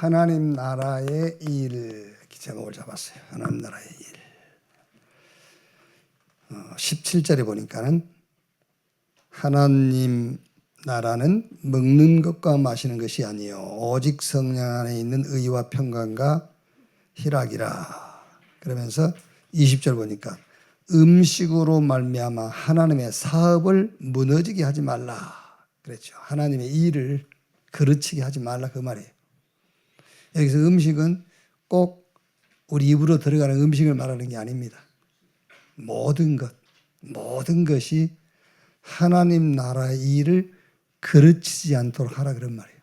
하나님 나라의 일 이렇게 제목을 잡았어요. 하나님 나라의 일. 17절에 보니까는 하나님 나라는 먹는 것과 마시는 것이 아니요 오직 성령 안에 있는 의와 평강과 희락이라. 그러면서 20절 보니까 음식으로 말미암아 하나님의 사업을 무너지게 하지 말라 그랬죠. 하나님의 일을 그르치게 하지 말라 그 말이에요. 여기서 음식은 꼭 우리 입으로 들어가는 음식을 말하는 게 아닙니다. 모든 것이 하나님 나라의 일을 그르치지 않도록 하라 그런 말이에요.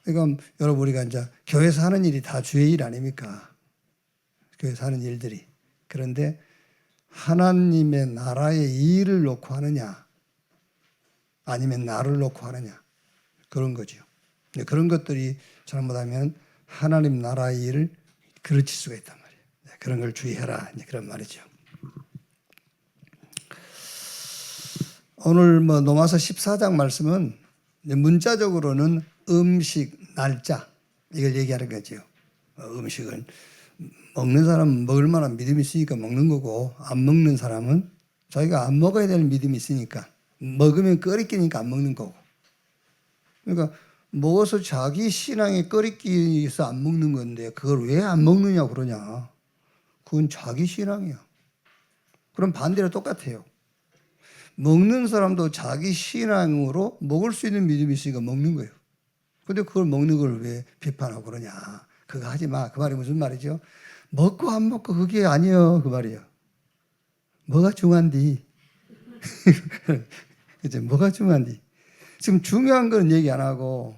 그러니까 여러분 우리가 이제 교회에서 하는 일이 다 주의 일 아닙니까? 교회에서 하는 일들이. 그런데 하나님의 나라의 일을 놓고 하느냐 아니면 나를 놓고 하느냐 그런 거죠. 그런 것들이 잘못하면 하나님 나라의 일을 그르칠 수가 있단 말이에요. 그런 걸 주의해라 그런 말이죠. 오늘 로마서 14장 말씀은 문자적으로는 음식, 날짜 이걸 얘기하는 거죠. 음식을 먹는 사람은 먹을 만한 믿음이 있으니까 먹는 거고 안 먹는 사람은 자기가 안 먹어야 될 믿음이 있으니까 먹으면 꺼리끼니까 안 먹는 거고. 그러니까 먹어서 자기 신앙에 꺼리끼서 안 먹는 건데 그걸 왜 안 먹느냐 그러냐. 그건 자기 신앙이야. 그럼 반대로 똑같아요. 먹는 사람도 자기 신앙으로 먹을 수 있는 믿음이 있으니까 먹는 거예요. 근데 그걸 먹는 걸 왜 비판하고 그러냐. 그거 하지 마. 그 말이 무슨 말이죠? 먹고 안 먹고 그게 아니에요. 그 말이에요. 뭐가 중요한디? 그죠? 뭐가 중요한디? 지금 중요한 건 얘기 안 하고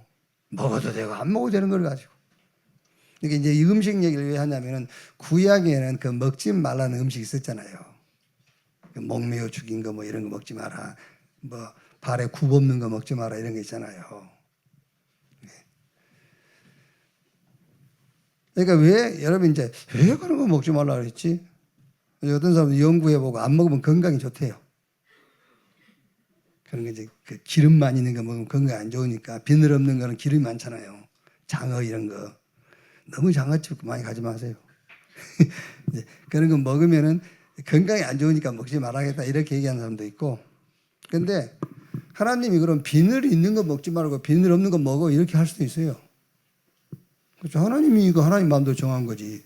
먹어도 되고 안 먹어도 되는 걸 가지고. 이게 이제 이 음식 얘기를 왜 하냐면은 구약에는 그 먹지 말라는 음식이 있었잖아요. 목매어 죽인 거 이런 거 먹지 마라. 발에 굽 없는 거 먹지 마라 이런 거 있잖아요. 그러니까 왜 여러분 이제 왜 그런 거 먹지 말라 그랬지? 어떤 사람도 연구해보고 안 먹으면 건강이 좋대요. 그런 게 이제 그 기름 많이 있는 거 먹으면 건강에 안 좋으니까. 비늘 없는 거는 기름이 많잖아요. 장어 이런 거. 너무 장어집 많이 가지 마세요. 그런 거 먹으면은 건강에 안 좋으니까 먹지 말아야겠다 이렇게 얘기하는 사람도 있고. 근데 하나님이 그럼 비늘이 있는 거 먹지 말고 비늘 없는 거 먹어 이렇게 할 수도 있어요. 그렇죠. 하나님이 이거 하나님 마음대로 정한 거지.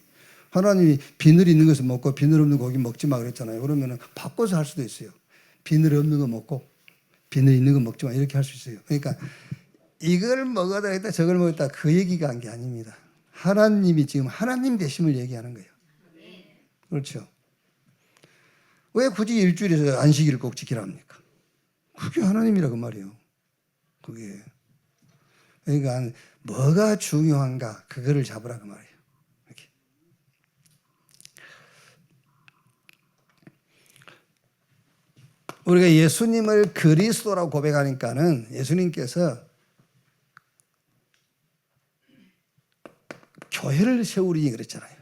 하나님이 비늘이 있는 것을 먹고 비늘 없는 고기 먹지 마 그랬잖아요. 그러면은 바꿔서 할 수도 있어요. 비늘 없는 거 먹고 비늘 있는 거 먹지 마 이렇게 할 수 있어요. 그러니까 이걸 먹어야 되겠다 저걸 먹었다 그 얘기가 한 게 아닙니다. 하나님이 지금 하나님 되심을 얘기하는 거예요. 그렇죠. 왜 굳이 일주일에서 안식일을 꼭 지키라 합니까? 그게 하나님이라고 말이에요. 그게. 그러니까 뭐가 중요한가 그거를 잡으라 그 말이에요. 이렇게. 우리가 예수님을 그리스도라고 고백하니까는 예수님께서 교회를 세우리니 그랬잖아요.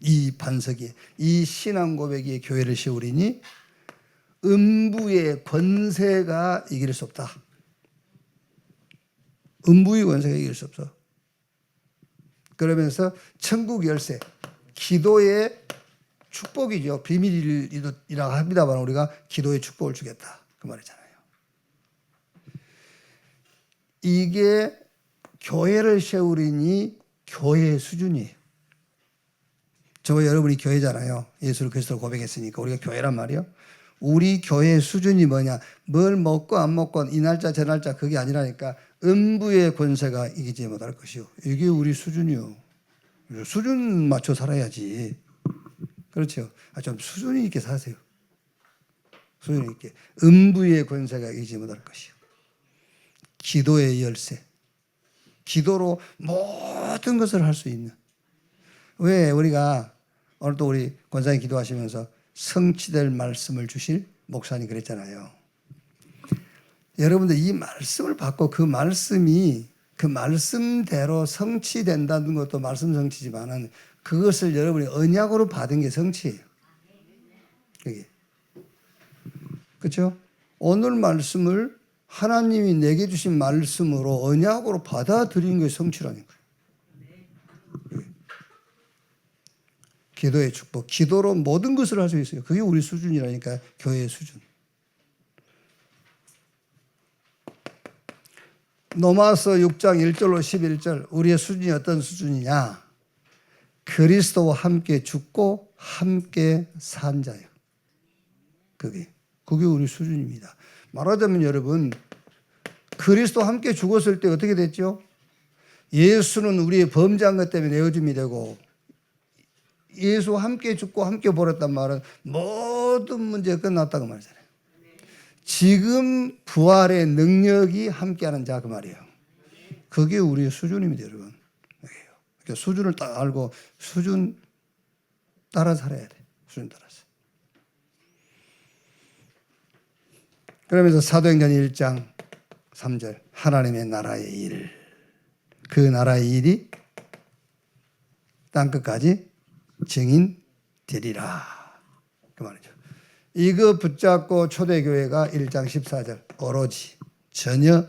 이 반석에 이 신앙 고백의 교회를 세우리니 음부의 권세가 이길 수 없다. 음부의 권세가 이길 수 없어. 그러면서 천국 열쇠, 기도의 축복이죠. 비밀이라고 합니다만 우리가 기도의 축복을 주겠다. 그 말이잖아요. 이게 교회를 세우리니 교회의 수준이에요. 저와 여러분이 교회잖아요. 예수를 그리스도로 고백했으니까 우리가 교회란 말이에요. 우리 교회의 수준이 뭐냐. 뭘 먹고 안 먹고 이 날짜 저 날짜 그게 아니라니까 음부의 권세가 이기지 못할 것이요. 이게 우리 수준이요. 수준 맞춰 살아야지. 그렇죠. 좀 수준이 있게 사세요. 수준이 있게. 음부의 권세가 이기지 못할 것이요. 기도의 열쇠. 기도로 모든 것을 할 수 있는. 왜 우리가 오늘 또 우리 권사님 기도하시면서 성취될 말씀을 주실 목사님 그랬잖아요. 여러분들 이 말씀을 받고 그 말씀이 그 말씀대로 성취된다는 것도 말씀 성취지만은 그것을 여러분이 언약으로 받은 게 성취예요. 그게. 그렇죠? 오늘 말씀을 하나님이 내게 주신 말씀으로 언약으로 받아들인 것이 성취라는 거예요. 기도의 축복, 기도로 모든 것을 할 수 있어요. 그게 우리 수준이라니까, 교회의 수준. 로마서 6장 1절로 11절, 우리의 수준이 어떤 수준이냐? 그리스도와 함께 죽고 함께 산 자예요. 그게 우리 수준입니다. 말하자면 여러분, 그리스도와 함께 죽었을 때 어떻게 됐죠? 예수는 우리의 범죄한 것 때문에 내어줌이 되고, 예수와 함께 죽고 함께 버렸단 말은 모든 문제가 끝났다고 말이잖아요. 지금 부활의 능력이 함께하는 자, 그 말이에요. 그게 우리의 수준입니다, 여러분. 그러니까 수준을 딱 알고 수준 따라 살아야 돼. 수준 따라서. 그러면서 사도행전 1장 3절, 하나님의 나라의 일, 그 나라의 일이 땅끝까지 증인되리라, 그 말이죠. 이거 붙잡고 초대교회가 1장 14절, 오로지 전혀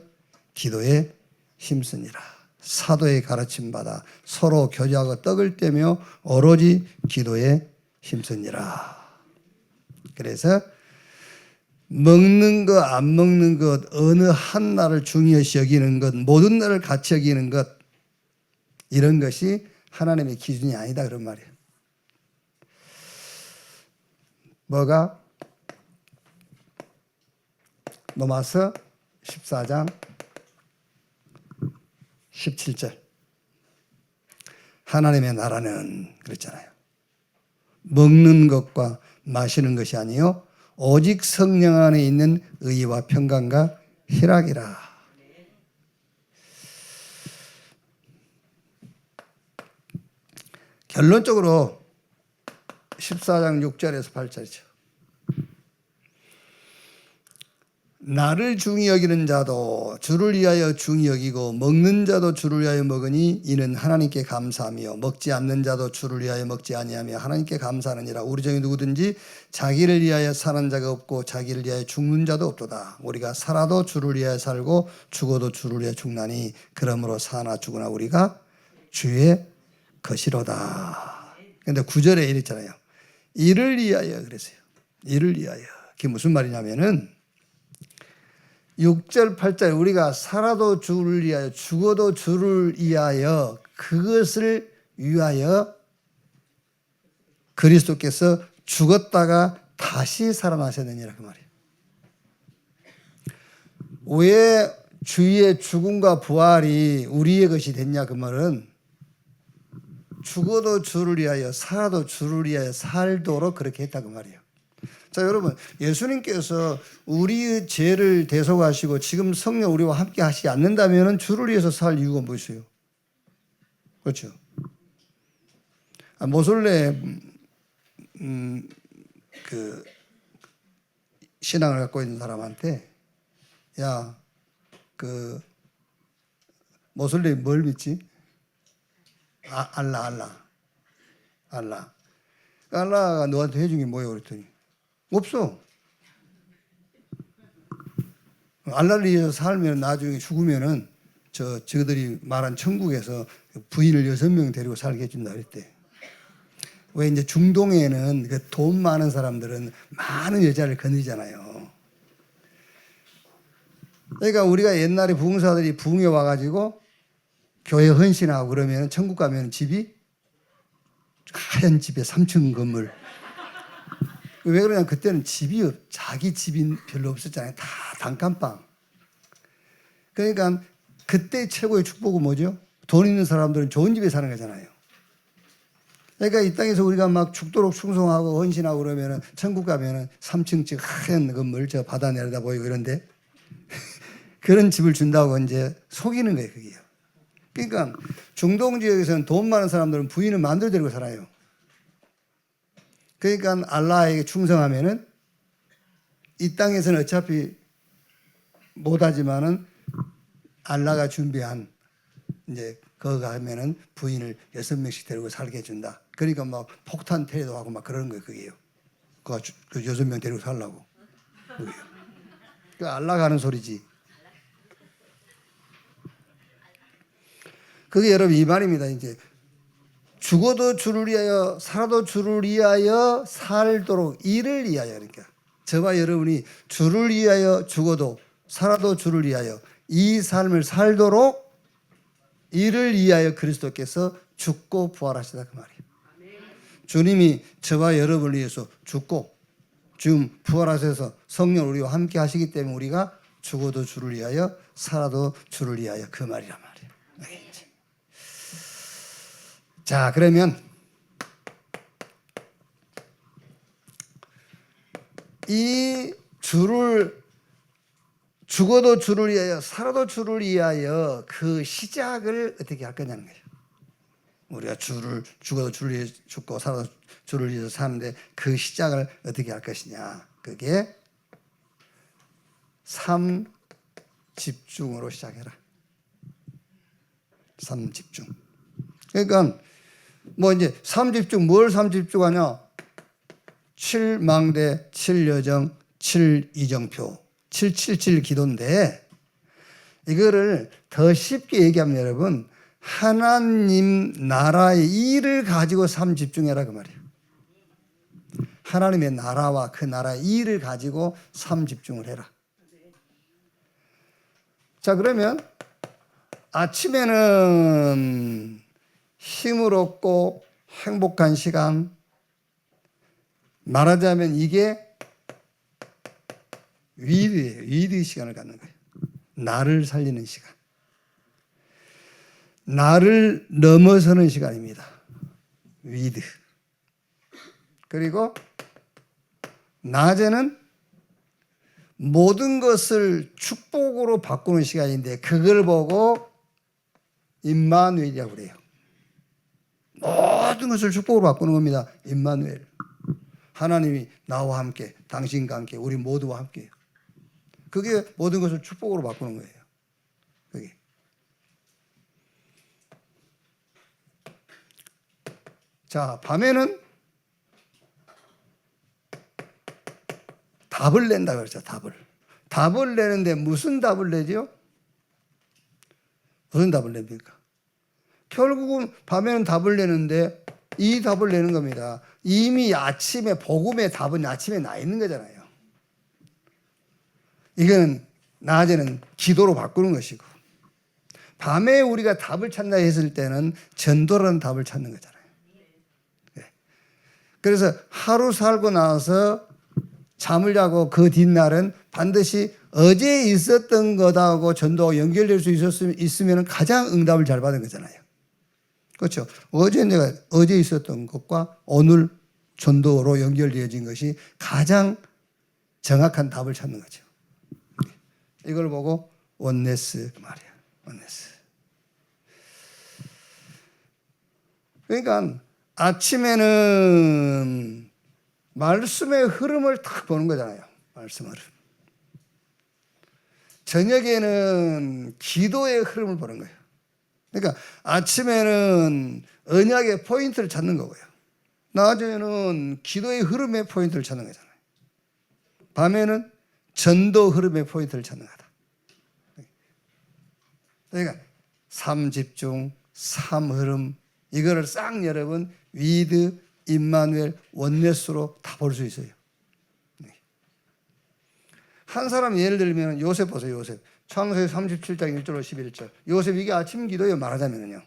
기도에 힘쓰니라. 사도의 가르침 받아 서로 교제하고 떡을 떼며 오로지 기도에 힘쓰니라. 그래서 먹는 것, 안 먹는 것, 어느 한 날을 중요시 여기는 것, 모든 날을 같이 여기는 것, 이런 것이 하나님의 기준이 아니다, 그런 말이에요. 뭐가? 로마서 14장 17절. 하나님의 나라는 그랬잖아요. 먹는 것과 마시는 것이 아니요 오직 성령 안에 있는 의와 평강과 희락이라. 결론적으로 14장 6절에서 8절이죠. 나를 중히 여기는 자도 주를 위하여 중히 여기고 먹는 자도 주를 위하여 먹으니 이는 하나님께 감사하며 먹지 않는 자도 주를 위하여 먹지 아니하며 하나님께 감사하느니라. 우리 중에 누구든지 자기를 위하여 사는 자가 없고 자기를 위하여 죽는 자도 없도다. 우리가 살아도 주를 위하여 살고 죽어도 주를 위하여 죽나니 그러므로 사나 죽으나 우리가 주의 것이로다. 그런데 9절에 이랬잖아요. 이를 위하여 그랬어요. 이를 위하여. 그게 무슨 말이냐면은 6절 8절 우리가 살아도 주를 위하여 죽어도 주를 위하여 그것을 위하여 그리스도께서 죽었다가 다시 살아나셨느니라, 그 말이에요. 왜 주의 죽음과 부활이 우리의 것이 됐냐, 그 말은 죽어도 주를 위하여 살아도 주를 위하여 살도록 그렇게 했다, 그 말이에요. 자, 여러분, 예수님께서 우리의 죄를 대속하시고 지금 성령 우리와 함께 하시지 않는다면 주를 위해서 살 이유가 무엇이에요? 그렇죠? 모쏠레 그 신앙을 갖고 있는 사람한테 야, 그 모쏠레 뭘 믿지? 알라가 너한테 해준 게 뭐예요? 그랬더니 없어. 알라를 위해서 살면 나중에 죽으면은 저들이 말한 천국에서 부인을 6명 데리고 살게 해준다 그랬대. 왜 이제 중동에는 그 돈 많은 사람들은 많은 여자를 거느리잖아요. 그러니까 우리가 옛날에 부흥사들이 부흥에 와가지고 교회 헌신하고 그러면 천국 가면 집이 하얀 집에 3층 건물. 왜 그러냐면 그때는 자기 집이 별로 없었잖아요. 다 단칸방. 그러니까 그때 최고의 축복은 뭐죠? 돈 있는 사람들은 좋은 집에 사는 거잖아요. 그러니까 이 땅에서 우리가 막 죽도록 충성하고 헌신하고 그러면은 천국 가면은 3층씩 하얀 건물 저 바다 내려다 보이고 이런데 그런 집을 준다고 이제 속이는 거예요, 그게요. 그러니까 중동 지역에서는 돈 많은 사람들은 부인을 마음대로 데리고 살아요. 그러니까 알라에게 충성하면은 이 땅에서는 어차피 못하지만은 알라가 준비한 이제 거기 가면은 부인을 6명씩 데리고 살게 해준다. 그러니까 막 폭탄 테러도 하고 막 그러는 거예요, 그게요. 그 6명 데리고 살라고. 그게요. 그 알라가 하는 소리지. 그게 여러분 이 말입니다. 이제 죽어도 주를 위하여 살아도 주를 위하여 살도록 이를 위하여. 그러니까 저와 여러분이 주를 위하여 죽어도 살아도 주를 위하여 이 삶을 살도록 이를 위하여 그리스도께서 죽고 부활하시다 그 말이에요. 주님이 저와 여러분을 위해서 죽고 지금 부활하셔서 성령 우리와 함께 하시기 때문에 우리가 죽어도 주를 위하여 살아도 주를 위하여 그 말이란 말이에요. 알겠지? 자, 그러면 이 주를 죽어도 주를 위하여 살아도 주를 위하여 그 시작을 어떻게 할 거냐는 거예요. 우리가 죽어도 주를 위해 죽고 살아도 주를 위해서 사는데 그 시작을 어떻게 할 것이냐. 그게 3집중으로 시작해라. 3집중. 그러니까 뭐 이제 3집중 뭘 3집중하냐. 7망대 7여정 7이정표 777 기도인데 이거를 더 쉽게 얘기하면 여러분 하나님 나라의 일을 가지고 3집중해라 그 말이에요. 하나님의 나라와 그 나라의 일을 가지고 3집중을 해라. 자, 그러면 아침에는 힘을 얻고 행복한 시간, 말하자면 이게 위드예요. 위드의 시간을 갖는 거예요. 나를 살리는 시간. 나를 넘어서는 시간입니다. 위드. 그리고 낮에는 모든 것을 축복으로 바꾸는 시간인데 그걸 보고 임마누엘이라고 그래요. 모든 것을 축복으로 바꾸는 겁니다. 임마누엘. 하나님이 나와 함께, 당신과 함께, 우리 모두와 함께. 그게 모든 것을 축복으로 바꾸는 거예요. 그게. 자, 밤에는 답을 낸다 그랬죠. 답을 내는데 무슨 답을 내죠? 무슨 답을 냅니까? 결국은 밤에는 답을 내는데 이 답을 내는 겁니다. 이미 아침에 복음의 답은 아침에 나 있는 거잖아요. 이거는 낮에는 기도로 바꾸는 것이고 밤에 우리가 답을 찾나 했을 때는 전도라는 답을 찾는 거잖아요. 그래서 하루 살고 나서 잠을 자고 그 뒷날은 반드시 어제 있었던 것하고 전도가 연결될 수 있으면 가장 응답을 잘 받은 거잖아요. 그렇죠. 어제 있었던 것과 오늘 전도로 연결되어진 것이 가장 정확한 답을 찾는 거죠. 이걸 보고 원네스 말이야. 원네스. 그러니까 아침에는 말씀의 흐름을 딱 보는 거잖아요. 말씀의 흐름. 저녁에는 기도의 흐름을 보는 거예요. 그러니까 아침에는 언약의 포인트를 찾는 거고요. 낮에는 기도의 흐름의 포인트를 찾는 거잖아요. 밤에는 전도 흐름의 포인트를 찾는 거다. 그러니까 3집중, 3흐름 이거를 싹 여러분 위드, 임마누엘, 원네스로 다 볼 수 있어요. 한 사람 예를 들면 요셉 보세요. 요셉. 창세기 37장 1절로 11절. 요셉 이게 아침 기도예요. 말하자면요.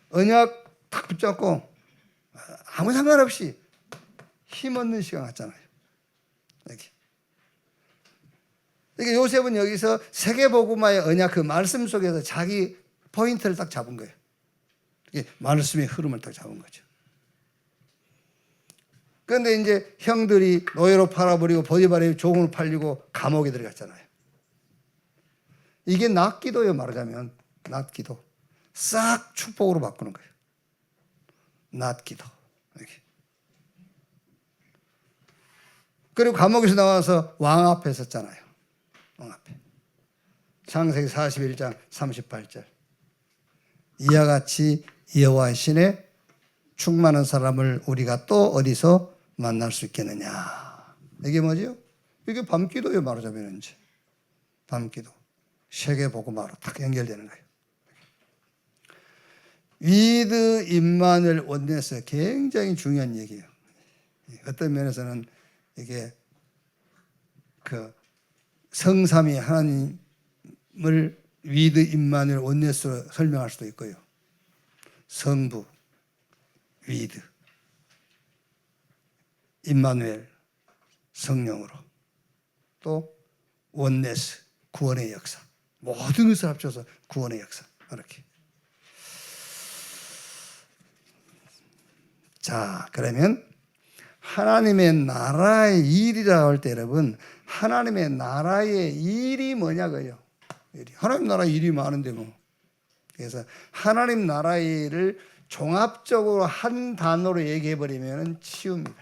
언약 탁 붙잡고 아무 상관없이 힘없는 시간 같잖아요. 이게 요셉은 여기서 세계복음화의 언약 그 말씀 속에서 자기 포인트를 딱 잡은 거예요. 이게 말씀의 흐름을 딱 잡은 거죠. 그런데 이제 형들이 노예로 팔아버리고 보디발에 종을 팔리고 감옥에 들어갔잖아요. 이게 낮기도예요. 말하자면 낮기도. 싹 축복으로 바꾸는 거예요. 낮기도. 이렇게. 그리고 감옥에서 나와서 왕 앞에 섰잖아요. 왕 앞에. 창세기 41장 38절. 이와 같이 여호와의 신에 충만한 사람을 우리가 또 어디서 만날 수 있겠느냐. 이게 뭐죠? 이게 밤기도예요. 말하자면 이제 밤기도. 세계복음화로 딱 연결되는 거예요. 위드 임마누엘 온네스 굉장히 중요한 얘기예요. 어떤 면에서는 이게 그 성삼위 하나님을 위드 임마누엘 온네스로 설명할 수도 있고요. 성부 위드 임마누엘 성령으로 또 원네스 구원의 역사 모든 것을 합쳐서 구원의 역사 이렇게. 자, 그러면 하나님의 나라의 일이라고 할 때 여러분 하나님의 나라의 일이 뭐냐고요. 하나님 나라의 일이 많은데 뭐. 그래서 하나님 나라의 일을 종합적으로 한 단어로 얘기해 버리면 치유입니다.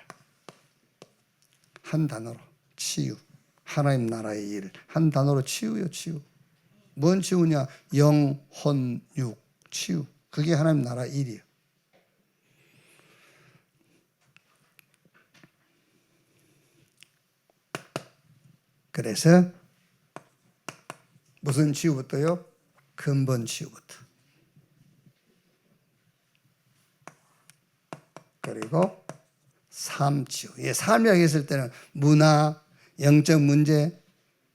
한 단어로 치유. 하나님 나라의 일 한 단어로 치유요. 치유. 뭔 치유냐? 영, 혼, 육 치유. 그게 하나님 나라 일이에요. 그래서 무슨 치유부터요? 근본 치유부터. 그리고 삶 치유. 예, 삶이라고 했을 때는 문화, 영적 문제,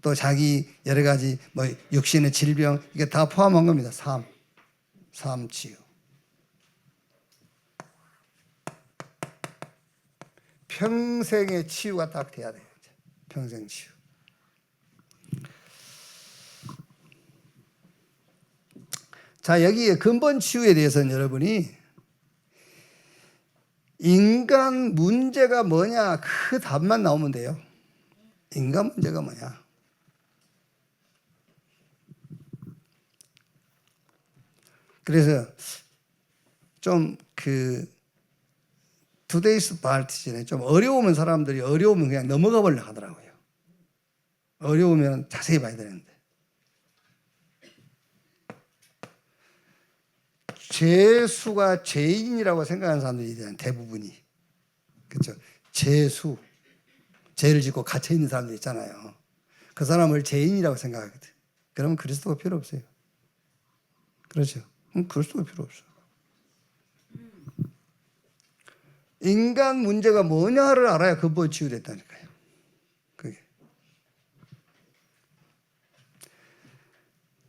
또 자기 여러 가지 뭐 육신의 질병 이게 다 포함한 겁니다. 삶 치유. 평생의 치유가 딱 돼야 돼요. 평생 치유. 자, 여기 근본 치유에 대해서는 여러분이 인간 문제가 뭐냐 그 답만 나오면 돼요. 인간 문제가 뭐냐. 그래서 좀 투데이스 발티전에 좀 어려우면 사람들이 어려우면 그냥 넘어가 버리려 하더라고요. 어려우면 자세히 봐야 되는데. 죄수가 죄인이라고 생각하는 사람들이 대부분이. 그렇죠? 죄수. 죄를 짓고 갇혀 있는 사람들 있잖아요. 그 사람을 죄인이라고 생각하거든. 그러면 그리스도가 필요 없어요. 그렇죠? 그리스도가 필요 없어. 인간 문제가 뭐냐를 알아야 근본 치유됐다니까요. 그게.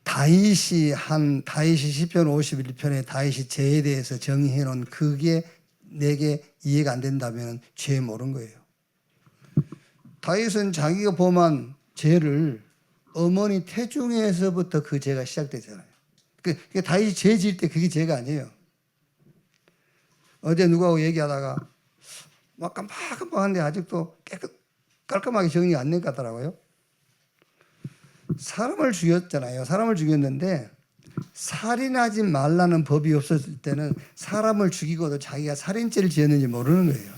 다윗이 시편 51편에 다윗이 죄에 대해서 정의해 놓은 그게 내게 이해가 안 된다면 죄 모르는 거예요. 다윗은 자기가 범한 죄를 어머니 태중에서부터 그 죄가 시작되잖아요. 그 다윗이 죄 지을 때 그게 죄가 아니에요. 어제 누구하고 얘기하다가 막 깜빡깜빡한데 아직도 깔끔하게 정리가 안 된 것 같더라고요. 사람을 죽였잖아요. 사람을 죽였는데 살인하지 말라는 법이 없었을 때는 사람을 죽이고도 자기가 살인죄를 지었는지 모르는 거예요.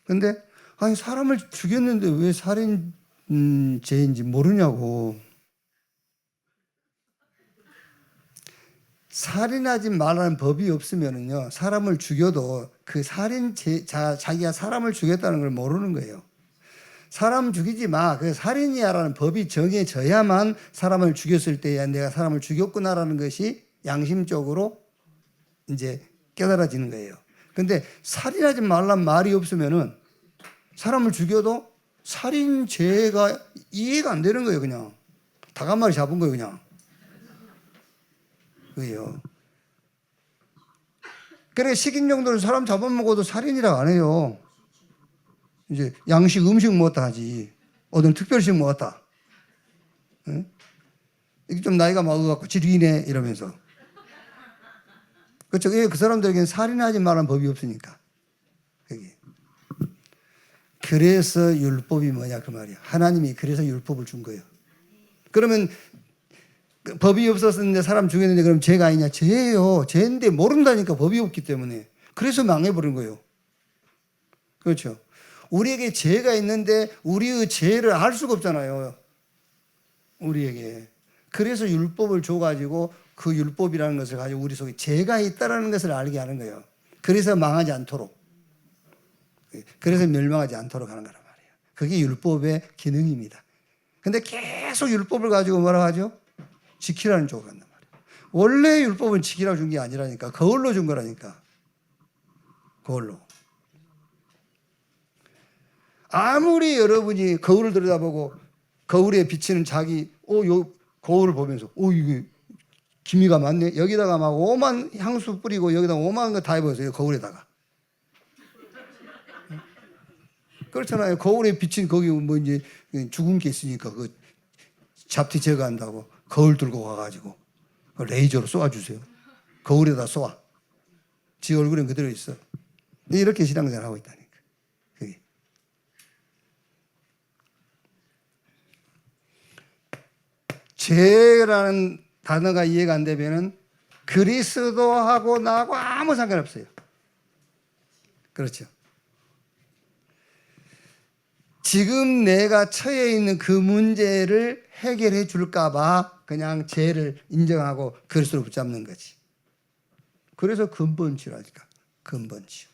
근데 아니 사람을 죽였는데 왜 살인죄인지 모르냐고. 살인하지 말라는 법이 없으면은요 사람을 죽여도 그 자기가 사람을 죽였다는 걸 모르는 거예요. 사람 죽이지 마. 그 살인이야라는 법이 정해져야만 사람을 죽였을 때야 내가 사람을 죽였구나라는 것이 양심적으로 이제 깨달아지는 거예요. 근데 살인하지 말라는 말이 없으면은 사람을 죽여도 살인죄가 이해가 안 되는 거예요, 그냥. 닭 한 마리 잡은 거예요, 그냥. 왜요? 그래, 식인정도는 사람 잡아먹어도 살인이라고 안 해요. 이제 양식 음식 먹었다 하지. 오늘 특별식 먹었다. 응? 이게 좀 나이가 먹어갖고 지리네 이러면서. 그렇죠? 그 사람들에게는 살인하지 말라는 법이 없으니까. 그게. 그래서 율법이 뭐냐 그 말이야. 하나님이 그래서 율법을 준 거예요. 그러면 법이 없었는데 사람 죽였는데 그럼 죄가 아니냐? 죄예요. 죄인데 모른다니까 법이 없기 때문에. 그래서 망해버린 거예요. 그렇죠? 우리에게 죄가 있는데 우리의 죄를 알 수가 없잖아요. 우리에게. 그래서 율법을 줘가지고 그 율법이라는 것을 가지고 우리 속에 죄가 있다는 것을 알게 하는 거예요. 그래서 망하지 않도록. 그래서 멸망하지 않도록 하는 거란 말이에요. 그게 율법의 기능입니다. 근데 계속 율법을 가지고 뭐라고 하죠? 지키라는 쪽으로 간단 말이에요. 원래 율법은 지키라고 준 게 아니라니까. 거울로 준 거라니까. 거울로. 아무리 여러분이 거울을 들여다보고 거울에 비치는 요 거울을 보면서 이게 기미가 많네. 여기다가 막 오만 향수 뿌리고 여기다가 오만 거 다 해보세요. 거울에다가. 그렇잖아요. 거울에 비친 거기 뭐 이제 죽은 게 있으니까 그 잡티 제거한다고 거울 들고 가가지고 레이저로 쏘아주세요. 거울에다 쏘아. 지 얼굴엔 그대로 있어. 이렇게 신앙생활 하고 있다니까. 그게. 죄라는 단어가 이해가 안 되면은 그리스도하고 나하고 아무 상관없어요. 그렇죠. 지금 내가 처해 있는 그 문제를 해결해 줄까봐 그냥 죄를 인정하고 그리스도로 붙잡는 거지. 그래서 근본치라니까. 근본치.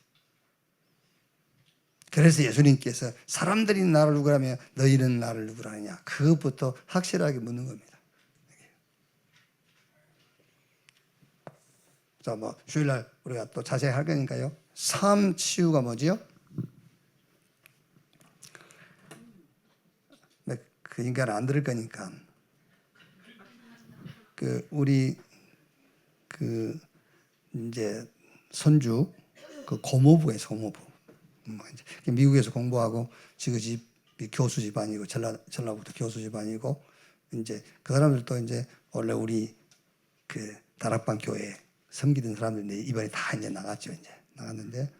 그래서 예수님께서 사람들이 나를 누구라며 너희는 나를 누구라 하냐. 그것부터 확실하게 묻는 겁니다. 자, 뭐 주일날 우리가 또 자세히 할 거니까요. 삶 치유가 뭐지요? 그 인간은 안 들을 거니까. 우리 이제 손주 고모부에서 고모부. 이제 미국에서 공부하고 지금 교수 집안이고 전라북도 교수 집안이고 이제 그 사람들도 이제 원래 우리 다락방 교회 섬기던 사람들인데 이번에 다 이제 나갔죠. 이제 나갔는데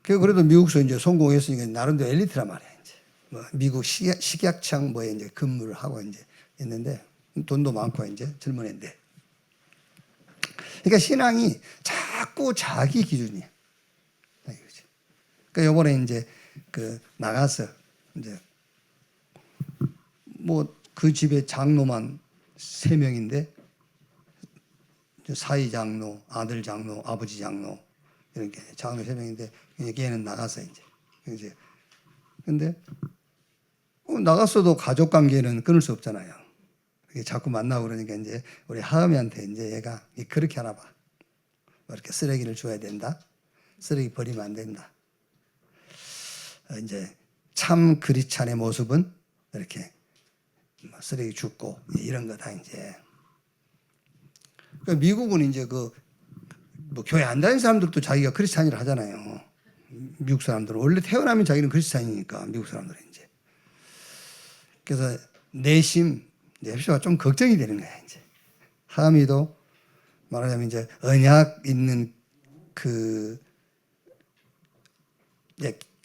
그래도 미국에서 이제 성공했으니까 나름대로 엘리트란 말이야. 이제 뭐 미국 식약청 뭐에 이제 근무를 하고 이제 있는데 돈도 많고 이제 젊은 애인데. 그러니까 신앙이 자꾸 자기 기준이야. 그러니까 요번에 이제 나가서 이제 뭐 그 집에 장로만 3명인데 사위 장로, 아들 장로, 아버지 장로 이렇게 장로 3명인데 걔는 나가서 이제 근데 나갔어도 가족 관계는 끊을 수 없잖아요. 자꾸 만나고 그러니까 이제 우리 하음이한테 이제 얘가 그렇게 하나 봐. 이렇게 쓰레기를 줘야 된다. 쓰레기 버리면 안 된다. 이제 참 크리스찬의 모습은 이렇게 쓰레기 줍고 이런 거다 이제. 그러니까 미국은 이제 뭐 교회 안 다니는 사람들도 자기가 크리스찬이라 하잖아요. 미국 사람들은 원래 태어나면 자기는 크리스찬이니까 미국 사람들은 이제. 그래서 내심 nep시가 좀 걱정이 되는 거야 이제. 하미도 말하자면 이제 언약 있는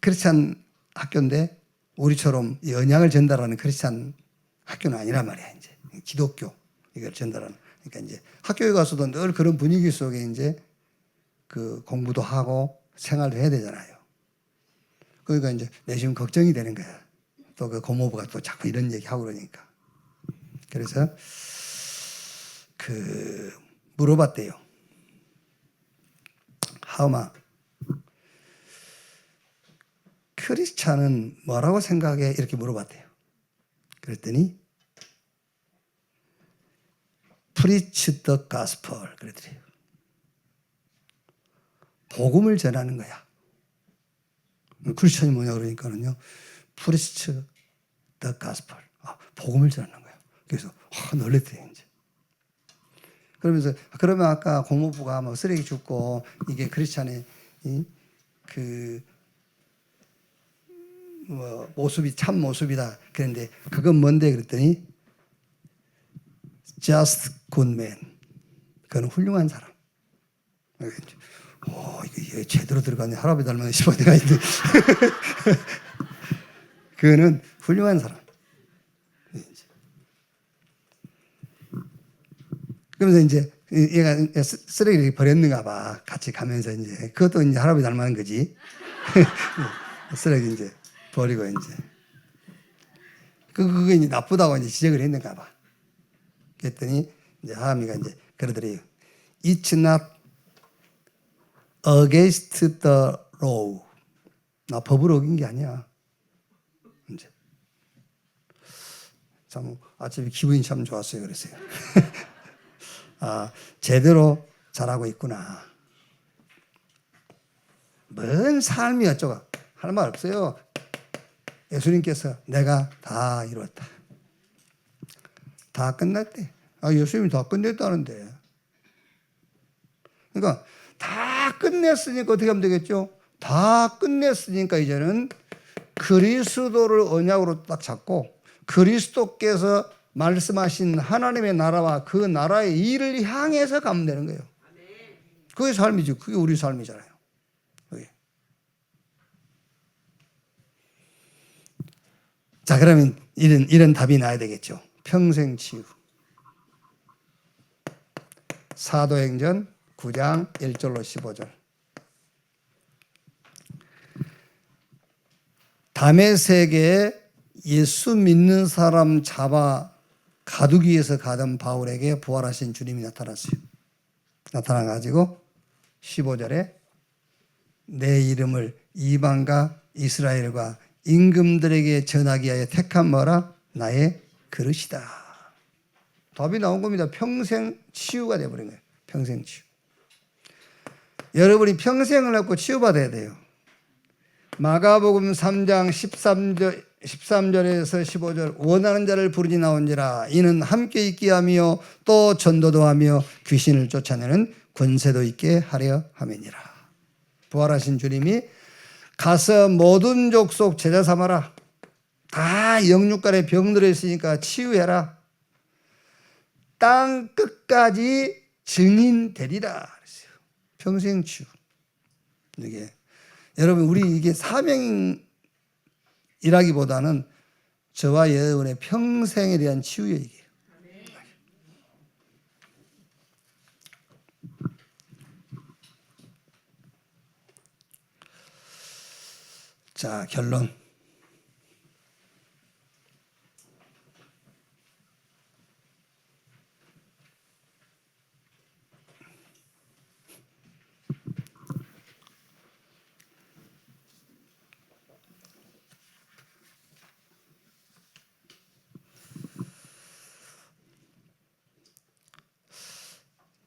크리스찬 학교인데 우리처럼 이 언약을 전달하는 크리스찬 학교는 아니란 말이야 이제. 기독교 이걸 전달하는. 그러니까 이제 학교에 가서도 늘 그런 분위기 속에 이제 공부도 하고 생활도 해야 되잖아요. 그러니까 이제 내심 걱정이 되는 거야. 또 고모부가 또 자꾸 이런 얘기 하고 그러니까. 그래서 물어봤대요. 하음아, 크리스찬은 뭐라고 생각해? 이렇게 물어봤대요. 그랬더니 Preach the gospel 그러더래요. 복음을 전하는 거야. 크리스천이 뭐냐 그러니까는요. Preach the gospel. 복음을 전하는 거야. 그래서 놀랬대요 이제. 그러면 아까 고모부가 뭐 쓰레기 줍고 이게 크리스천의 뭐 모습이 참 모습이다. 그런데 그건 뭔데 그랬더니 just good man. 그건 훌륭한 사람. 이게 제대로 들어가네. 할아버지 닮았네 싶어 내가 이제. 그거는 훌륭한 사람. 그러면서 이제 얘가 쓰레기를 버렸는가 봐. 같이 가면서 이제 그것도 이제 할아버지 닮은 거지. 쓰레기 이제 버리고 이제 그게 이제 나쁘다고 이제 지적을 했는가 봐. 그랬더니 이제 하미가 이제 그러더래요. It's not against the law. 나 법을 어긴 게 아니야. 이제 참 아침에 기분이 참 좋았어요. 그랬어요. 제대로 잘하고 있구나. 뭔 삶이 어쩌고 할 말 없어요. 예수님께서 내가 다 이루었다. 다 끝났대. 예수님이 다 끝냈다는데. 그러니까 다 끝냈으니까 어떻게 하면 되겠죠? 다 끝냈으니까 이제는 그리스도를 언약으로 딱 잡고 그리스도께서 말씀하신 하나님의 나라와 그 나라의 일을 향해서 가면 되는 거예요. 그게 삶이죠. 그게 우리 삶이잖아요. 그게. 자, 그러면 이런 답이 나야 되겠죠. 평생 치유. 사도행전 9장 1절로 15절. 다메섹에 예수 믿는 사람 잡아 가두기 위해서 가던 바울에게 부활하신 주님이 나타났어요. 나타나가지고 15절에 내 이름을 이방과 이스라엘과 임금들에게 전하기 위하여 택한 뭐라? 나의 그릇이다. 답이 나온 겁니다. 평생 치유가 돼버린 거예요. 평생 치유. 여러분이 평생을 갖고 치유받아야 돼요. 마가복음 3장 13절에서 15절 원하는 자를 부르지 나온지라 이는 함께 있게 하며 또 전도도 하며 귀신을 쫓아내는 권세도 있게 하려 함이니라. 부활하신 주님이 가서 모든 족속 제자 삼아라. 다 영육간에 병들어 있으니까 치유해라. 땅 끝까지 증인 되리라 그랬어요. 평생 치유. 이게 여러분 우리 이게 사명이라기보다는 저와 여러분의 평생에 대한 치유예요. 이게. 자, 결론.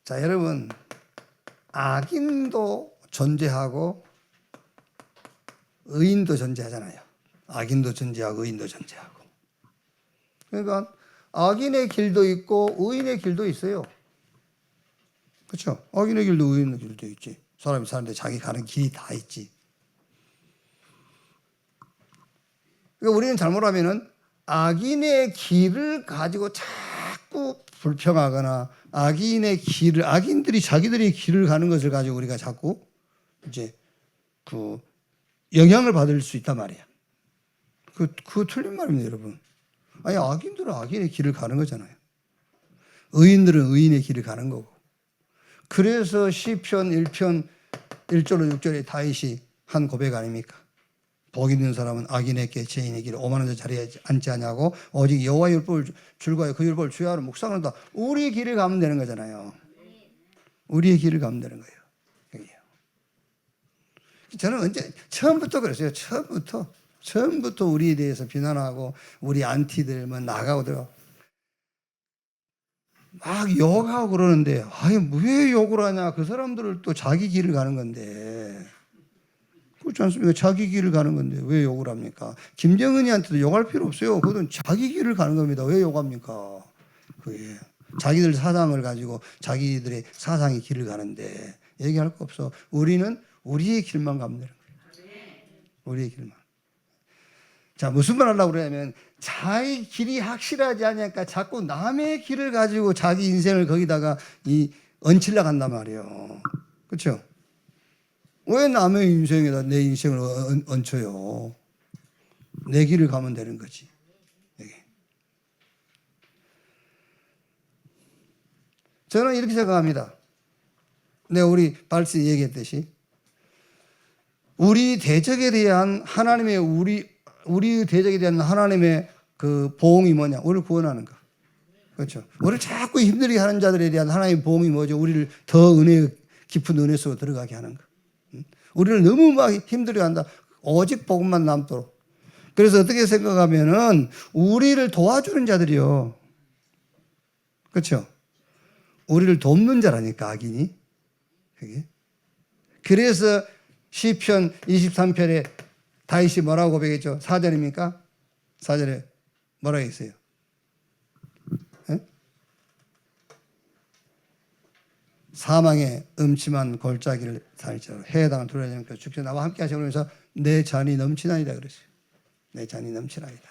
자, 여러분, 악인도 존재하고 의인도 존재하잖아요. 악인도 존재하고 의인도 존재하고. 그러니까 악인의 길도 있고 의인의 길도 있어요. 그렇죠? 악인의 길도 의인의 길도 있지. 사람이 사는데 자기 가는 길이 다 있지. 그러니까 우리는 잘못하면은 악인의 길을 가지고 자꾸 불평하거나 악인들이 자기들의 길을 가는 것을 가지고 우리가 자꾸 이제 그 영향을 받을 수 있단 말이야. 그거 틀린 말입니다, 여러분. 아니, 악인들은 악인의 길을 가는 거잖아요. 의인들은 의인의 길을 가는 거고. 그래서 시편 1편 1절로 6절에 다윗이 한 고백 아닙니까? 복 있는 사람은 악인에게 죄인의 길을 오만한 자 자리에 앉지 않냐고 오직 여호와의 율법을 줄과하여 그 율법을 주야로 묵상한다. 우리의 길을 가면 되는 거잖아요. 우리의 길을 가면 되는 거예요. 저는 언제 처음부터 그랬어요. 처음부터 우리에 대해서 비난하고 우리 안티들 뭐 나가고 들어 막 욕하고 그러는데 아니 왜 욕을 하냐? 그 사람들을 또 자기 길을 가는 건데 그렇지 않습니까? 자기 길을 가는 건데 왜 욕을 합니까? 김정은이한테도 욕할 필요 없어요. 그건 자기 길을 가는 겁니다. 왜 욕합니까? 그게 자기들 사상을 가지고 자기들의 사상의 길을 가는데 얘기할 거 없어. 우리는 우리의 길만 가면 되는 거예요. 우리의 길만. 자, 무슨 말 하려고 그러냐면 자기 길이 확실하지 않으니까 자꾸 남의 길을 가지고 자기 인생을 거기다가 얹히려고 한단 말이에요. 그렇죠? 왜 남의 인생에다 내 인생을 얹혀요? 내 길을 가면 되는 거지. 저는 이렇게 생각합니다. 우리 발씨 얘기했듯이 우리 대적에 대한 하나님의 우리 대적에 대한 하나님의 그 보응이 뭐냐? 우리를 구원하는 거. 그렇죠? 우리를 자꾸 힘들게 하는 자들에 대한 하나님의 보응이 뭐죠? 우리를 더 깊은 은혜 속으로 들어가게 하는 거. 우리를 너무 막 힘들게 한다. 오직 복음만 남도록. 그래서 어떻게 생각하면은 우리를 도와주는 자들이요. 그렇죠? 우리를 돕는 자라니까 악인이. 그게. 그래서 시편 23편에 다윗이 뭐라고 고백했죠? 4절입니까? 4절에 뭐라고 했어요? 에? 사망의 음침한 골짜기를 다닐지라도 해당을 두려워하지 않고 죽지 나와 함께 하시고 그러면서 내 잔이 넘치나이다 그랬어요. 내 잔이 넘치나이다.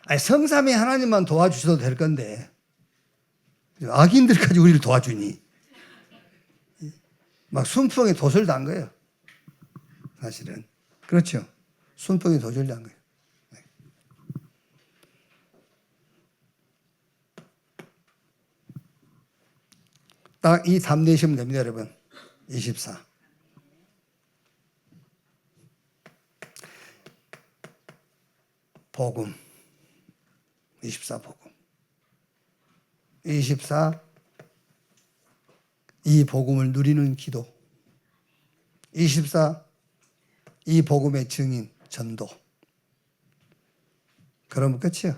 아니, 성삼위 하나님만 도와주셔도 될 건데 악인들까지 우리를 도와주니 막 순풍에 도설단 거예요. 사실은 그렇죠. 순풍에 도설단 거예요. 딱 이 답 내시면 됩니다, 여러분. 24. 복음. 24 복음. 24 이 복음을 누리는 기도. 24 이 복음의 증인 전도. 그러면 끝이요.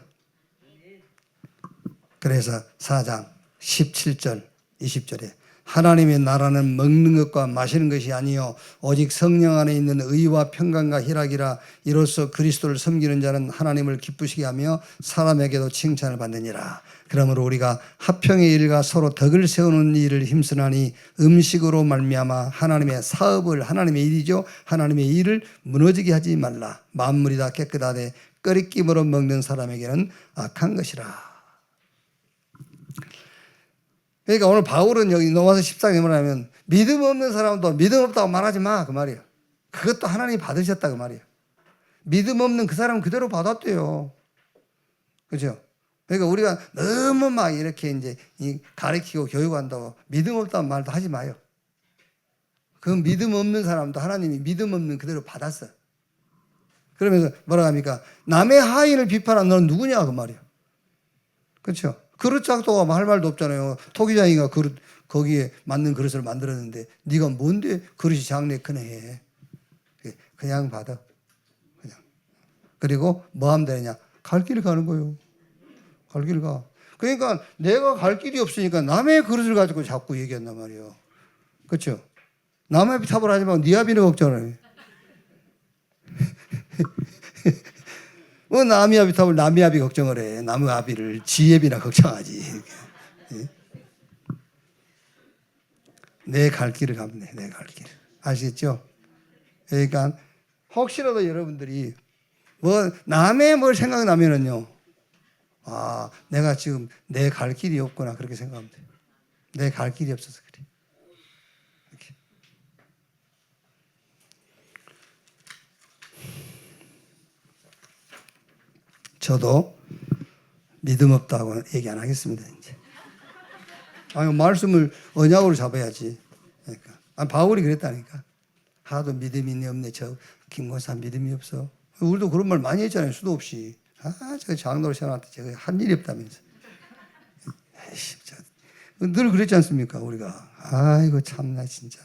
그래서 4장 17절 20절에 하나님의 나라는 먹는 것과 마시는 것이 아니요 오직 성령 안에 있는 의와 평강과 희락이라. 이로써 그리스도를 섬기는 자는 하나님을 기쁘시게 하며 사람에게도 칭찬을 받느니라. 그러므로 우리가 화평의 일과 서로 덕을 세우는 일을 힘쓰나니 음식으로 말미암아 하나님의 사업을, 하나님의 일이죠, 하나님의 일을 무너지게 하지 말라. 만물이 다 깨끗하되 끓이김으로 먹는 사람에게는 악한 것이라. 그러니까 오늘 바울은 여기 로마서 14장에 뭐냐면 믿음 없는 사람도 믿음 없다고 말하지 마 그 말이에요. 그것도 하나님이 받으셨다 그 말이에요. 믿음 없는 그 사람은 그대로 받았대요. 그죠? 그러니까 우리가 너무 막 이렇게 이제 가르치고 교육한다고 믿음 없다는 말도 하지 마요. 그 믿음 없는 사람도 하나님이 믿음 없는 그대로 받았어. 그러면서 뭐라 합니까? 남의 하인을 비판하는 너는 누구냐 그 말이에요. 그렇죠? 그릇 작도가 할 말도 없잖아요. 토기장이가 그릇 거기에 맞는 그릇을 만들었는데 네가 뭔데 그릇이 작네 크네 해. 그냥 받아. 그냥. 그리고 뭐 하면 되느냐? 갈 길을 가는 거예요. 갈 길을 가. 그러니까 내가 갈 길이 없으니까 남의 그릇을 가지고 자꾸 얘기한단 말이에요. 그렇죠? 남의 비탑을 하지 말고 네 아비를 걱정을 해. 남의 아비탑을 남의 아비 걱정을 해. 남의 아비를 지혜비나 걱정하지. 내 갈 길을 가면 돼. 내 갈 길. 아시겠죠? 그러니까 혹시라도 여러분들이 뭐 남의 뭘 생각나면은요. 아, 내가 지금 내 갈 길이 없구나 그렇게 생각하면 돼. 내 갈 길이 없어서 그래. 이렇게. 저도 믿음 없다고 얘기 안 하겠습니다. 이제. 아니, 말씀을 언약으로 잡아야지. 그러니까. 바울이 그랬다니까. 하도 믿음이 없네. 저 김권사 믿음이 없어. 우리도 그런 말 많이 했잖아요. 수도 없이. 저 장로를 세워놨다. 제가 한 일이 없다면서. 에이씨, 늘 그랬지 않습니까? 우리가. 아이고 참나 진짜.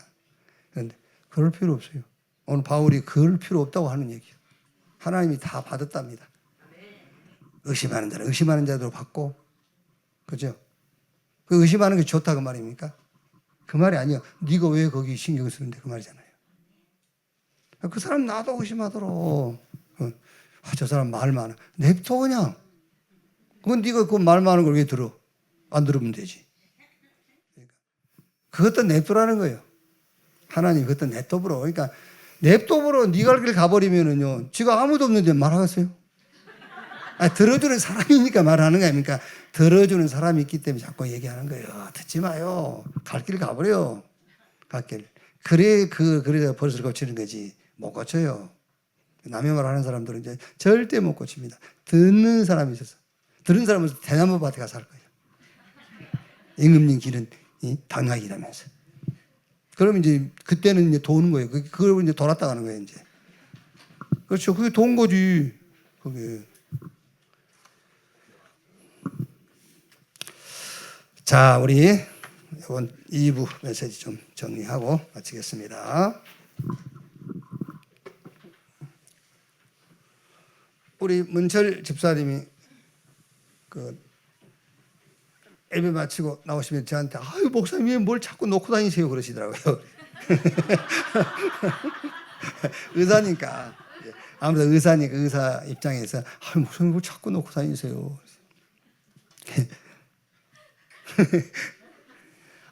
그런데 그럴 필요 없어요. 오늘 바울이 그럴 필요 없다고 하는 얘기예요. 하나님이 다 받았답니다. 의심하는 자는 의심하는 자대로 받고, 그죠? 그 의심하는 게 좋다 그 말입니까? 그 말이 아니에요. 네가 왜 거기 신경 쓰는데 그 말이잖아요. 그 사람 나도 의심하도록. 저 사람 말 많아. 냅둬 그냥. 그건 네가 그 말 많은 걸 왜 들어? 안 들으면 되지. 그것도 냅두라는 거예요. 하나님 그것도 냅둬버려. 그러니까 냅둬버려. 네가 갈 길 가버리면은요. 지가 아무도 없는데 말하겠어요? 들어주는 사람이니까 말하는 거 아닙니까? 들어주는 사람이 있기 때문에 자꾸 얘기하는 거예요. 듣지 마요. 갈 길 가버려. 갈 길. 그래서 버릇을 고치는 거지. 못 고쳐요. 남의 말 하는 사람들은 이제 절대 못 고칩니다. 듣는 사람이 있어서. 들은 사람은 대나무 밭에 가서 살 거예요. 임금님 길은 당나귀라면서. 그러면 이제 그때는 이제 도는 거예요. 그걸 이제 돌았다 가는 거예요, 이제. 그렇죠. 그게 돈 거지. 그게. 자, 우리 이번 2부 메시지 좀 정리하고 마치겠습니다. 우리 문철 집사님이 그 예배 마치고 나오시면 저한테 아유 목사님 왜 뭘 자꾸 놓고 다니세요 그러시더라고요. 의사니까 아무래도 의사니까 의사 입장에서 아유 목사님 뭘 자꾸 놓고 다니세요.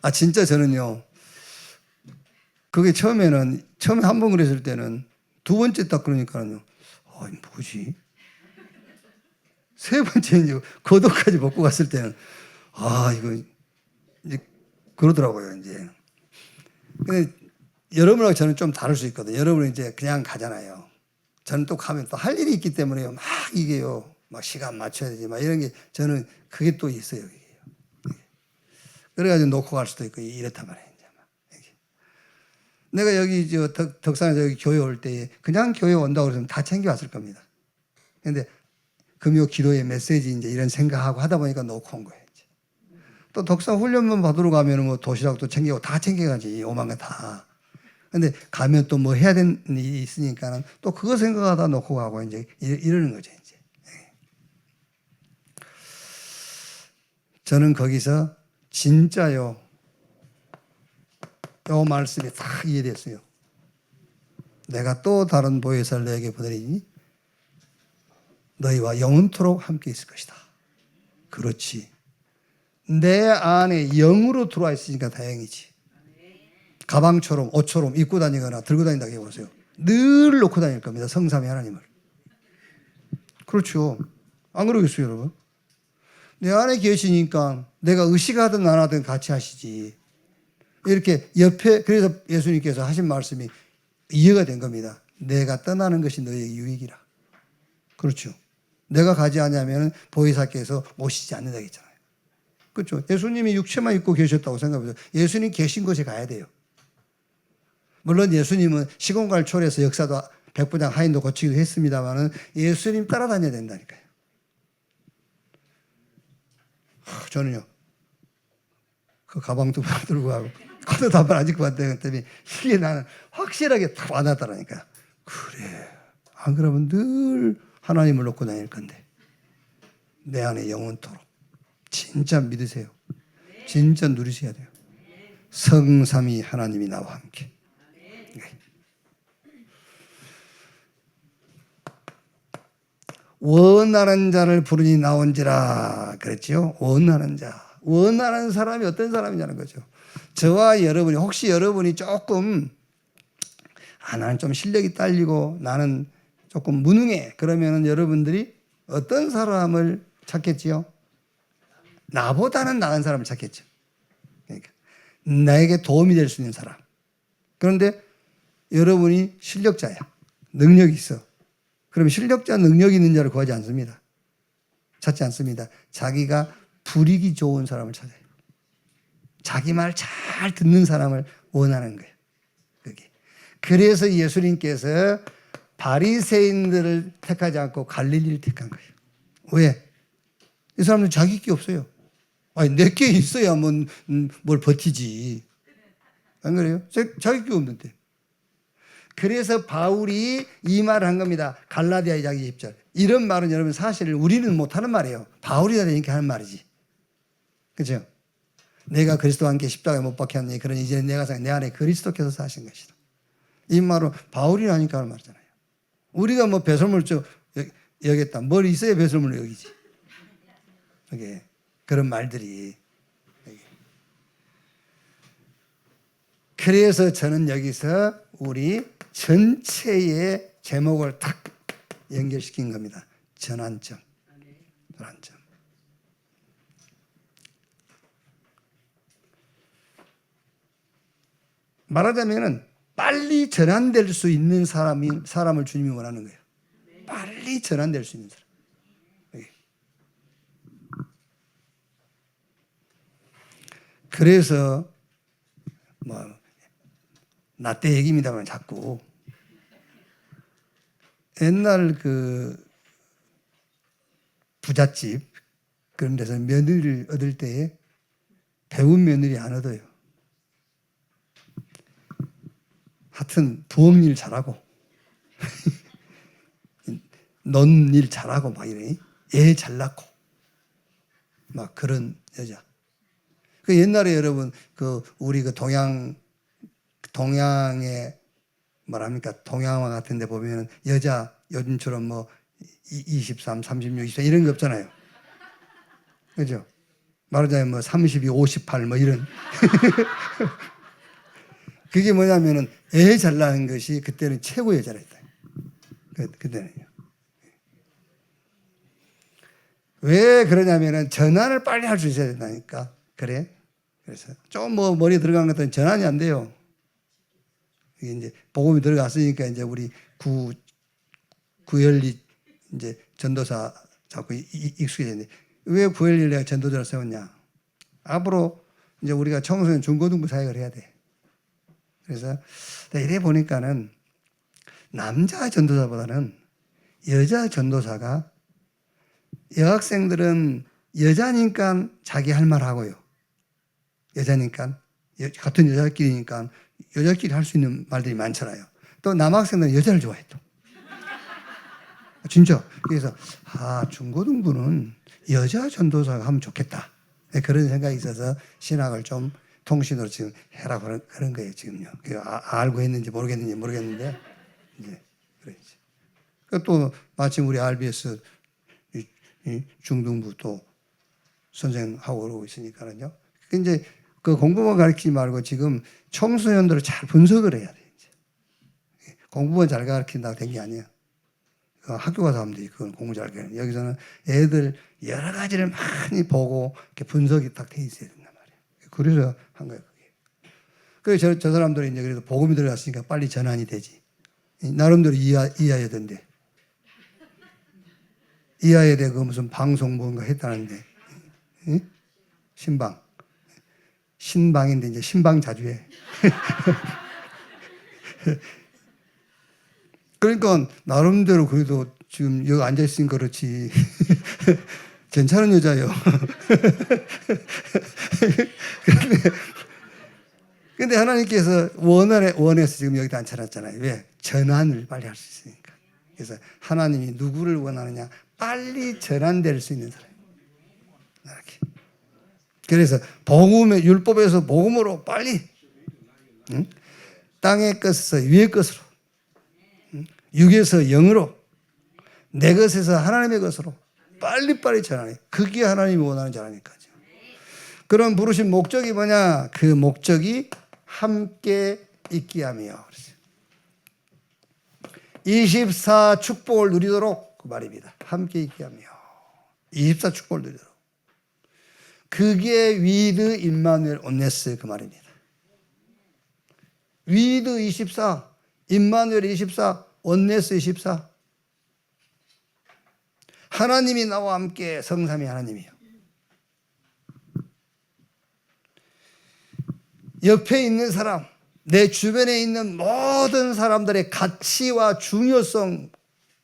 아 진짜 저는요. 그게 처음에 한 번 그랬을 때는 두 번째 딱 그러니까는요. 아 뭐지? 세 번째 이제 겉옷까지 벗고 갔을 때는 아 이거 이제 그러더라고요 이제. 근데 여러분하고 저는 좀 다를 수 있거든요. 여러분은 이제 그냥 가잖아요. 저는 또 가면 또 할 일이 있기 때문에요. 막 이게요. 막 시간 맞춰야 되지. 막 이런 게 저는 그게 또 있어요. 그래가지고 놓고 갈 수도 있고 이렇단 말이에요. 내가 여기 덕산에서 여기 교회 올 때 그냥 교회 온다고 그러면 다 챙겨왔을 겁니다. 근데 금요 기도의 메시지 이제 이런 생각하고 하다 보니까 놓고 온 거예요. 이제. 또 덕산 훈련만 받으러 가면은 뭐 도시락도 챙기고 다 챙겨가지 오만 거 다. 근데 가면 또 뭐 해야 되는 일이 있으니까는 또 그거 생각하다 놓고 가고 이제 이러는 거죠 이제. 저는 거기서 진짜요. 이 말씀이 다 이해됐어요. 내가 또 다른 보혜사를 너에게 보내리니 너희와 영원토록 함께 있을 것이다. 그렇지. 내 안에 영으로 들어와 있으니까 다행이지. 가방처럼 옷처럼 입고 다니거나 들고 다닌다고 해보세요. 늘 놓고 다닐 겁니다. 성삼위 하나님을. 그렇죠. 안 그러겠어요 여러분? 내 안에 계시니까 내가 의식하든 안 하든 같이 하시지. 이렇게 옆에 그래서 예수님께서 하신 말씀이 이해가 된 겁니다. 내가 떠나는 것이 너희에게 유익이라. 그렇죠. 내가 가지 않으면 보혜사께서 오시지 않는다고 했잖아요. 그렇죠. 예수님이 육체만 입고 계셨다고 생각해보세요. 예수님 계신 곳에 가야 돼요. 물론 예수님은 시공간을 초월해서 역사도 백부장 하인도 고치기도 했습니다만은 예수님 따라다녀야 된다니까요. 저는요. 그 가방도 들고 가고 카드 한번 안 짓고 왔더니 이게 나는 확실하게 딱 와닿더라니까. 그래. 안 그러면 늘 하나님을 놓고 다닐 건데 내 안에 영원토록 진짜 믿으세요. 진짜 누리셔야 돼요. 성삼위 하나님이 나와 함께. 네. 원하는 자를 부르니 나온지라 그랬죠. 원하는 자. 원하는 사람이 어떤 사람이냐는 거죠. 저와 여러분이 혹시 여러분이 조금 나는 좀 실력이 딸리고 나는 조금 무능해 그러면은 여러분들이 어떤 사람을 찾겠지요? 나보다는 나은 사람을 찾겠죠. 그러니까 나에게 도움이 될 수 있는 사람. 그런데 여러분이 실력자야. 능력이 있어. 그럼 실력자 능력 있는 자를 구하지 않습니다. 찾지 않습니다. 자기가 불이기 좋은 사람을 찾아요. 자기 말 잘 듣는 사람을 원하는 거예요. 그게. 그래서 예수님께서 바리새인들을 택하지 않고 갈릴리를 택한 거예요. 왜? 이 사람들은 자기 게 없어요. 아니 내게 있어야 뭘 버티지. 안 그래요? 자기 게 없는데. 그래서 바울이 이 말을 한 겁니다. 갈라디아 2장 20절. 이런 말은 여러분 사실 우리는 못하는 말이에요. 바울이라 되니까 하는 말이지. 그렇죠? 내가 그리스도와 함께 십자가에 못 박혔니 그러니 이제 내가 내 안에 그리스도께서 사신 것이다. 이 말은 바울이라니까 하는 말이잖아요. 우리가 뭐 배설물 여겼다. 뭘 있어야 배설물을 여기지. 이게 그런 말들이. 그래서 저는 여기서 우리 전체의 제목을 탁 연결시킨 겁니다. 전환점. 전환점. 말하자면은 빨리 전환될 수 있는 사람을 주님이 원하는 거예요. 빨리 전환될 수 있는 사람. 그래서 나 때 얘기입니다만 자꾸 옛날 그 부잣집 그런 데서 며느리를 얻을 때에 배운 며느리 안 얻어요. 하여튼 부엌 일 잘하고 논 일 잘하고 막 이래. 애 잘 낳고 막 그런 여자. 그 옛날에 여러분 우리 동양의 뭐랍니까 동양화 같은 데 보면은 여자 요즘처럼 뭐 23, 36, 24 이런 게 없잖아요. 그죠? 말하자면 뭐 32, 58 뭐 이런. 그게 뭐냐면은 애 잘 낳은 것이 그때는 최고의 여자랬다. 그때는요. 왜 그러냐면은 전환을 빨리 할 수 있어야 된다니까. 그래? 그래서 좀 뭐 머리에 들어간 것들은 전환이 안 돼요. 이게 이제 복음이 들어갔으니까 이제 우리 구열리 이제 전도사 자꾸 익숙해졌는데 왜 구열리 내가 전도자를 세웠냐? 앞으로 이제 우리가 청소년 중고등부 사역을 해야 돼. 그래서 이래 보니까는 남자 전도사보다는 여자 전도사가 여학생들은 여자니까 자기 할 말 하고요. 여자니까 같은 여자끼리니까 여자끼리 할 수 있는 말들이 많잖아요. 또 남학생들은 여자를 좋아해 또. 진짜. 그래서 중고등부는 여자 전도사가 하면 좋겠다. 그런 생각이 있어서 신학을 좀 통신으로 지금 해라 그런 거예요 지금요. 알고 했는지 모르겠는데 이제 그러지. 또 마침 우리 RBS 중등부 또 선생하고 그러고 있으니까는요. 이제 그 공부만 가르치지 말고 지금 청소년들을 잘 분석을 해야 돼. 이제. 공부만 잘 가르친다고 된 게 아니에요. 학교 가서 하면 돼. 그건 공부 잘 가르치는. 여기서는 애들 여러 가지를 많이 보고 이렇게 분석이 딱 돼 있어야 된단 말이에요. 그래서 한 거예요. 그게. 그래서 저 사람들이 이제 그래도 복음이 들어갔으니까 빨리 전환이 되지. 나름대로 이해해야 된대. 이해해야 돼. 그 무슨 방송 뭔가 했다는데. 응? 신방인데 이제 신방 자주 해. 그러니까 나름대로 그래도 지금 여기 앉아 있으니까 그렇지. 괜찮은 여자예요. 근데 하나님께서 원해서 지금 여기다 앉혀놨잖아요. 왜? 전환을 빨리 할 수 있으니까. 그래서 하나님이 누구를 원하느냐? 빨리 전환될 수 있는 사람. 이렇게. 그래서 복음의 율법에서 복음으로 빨리 땅의 것에서 위의 것으로 육에서 영으로 내 것에서 하나님의 것으로 빨리빨리 전환해. 그게 하나님이 원하는 전환이니까요. 그런 부르신 목적이 뭐냐? 그 목적이 함께 있게 하며 24 축복을 누리도록 그 말입니다. 함께 있게 하며 24 축복을 누리도록. 그게 위드 임마누엘 온네스 그 말입니다. 위드 24, 임마누엘 24, 온네스 24. 하나님이 나와 함께 성삼위 하나님이요. 옆에 있는 사람, 내 주변에 있는 모든 사람들의 가치와 중요성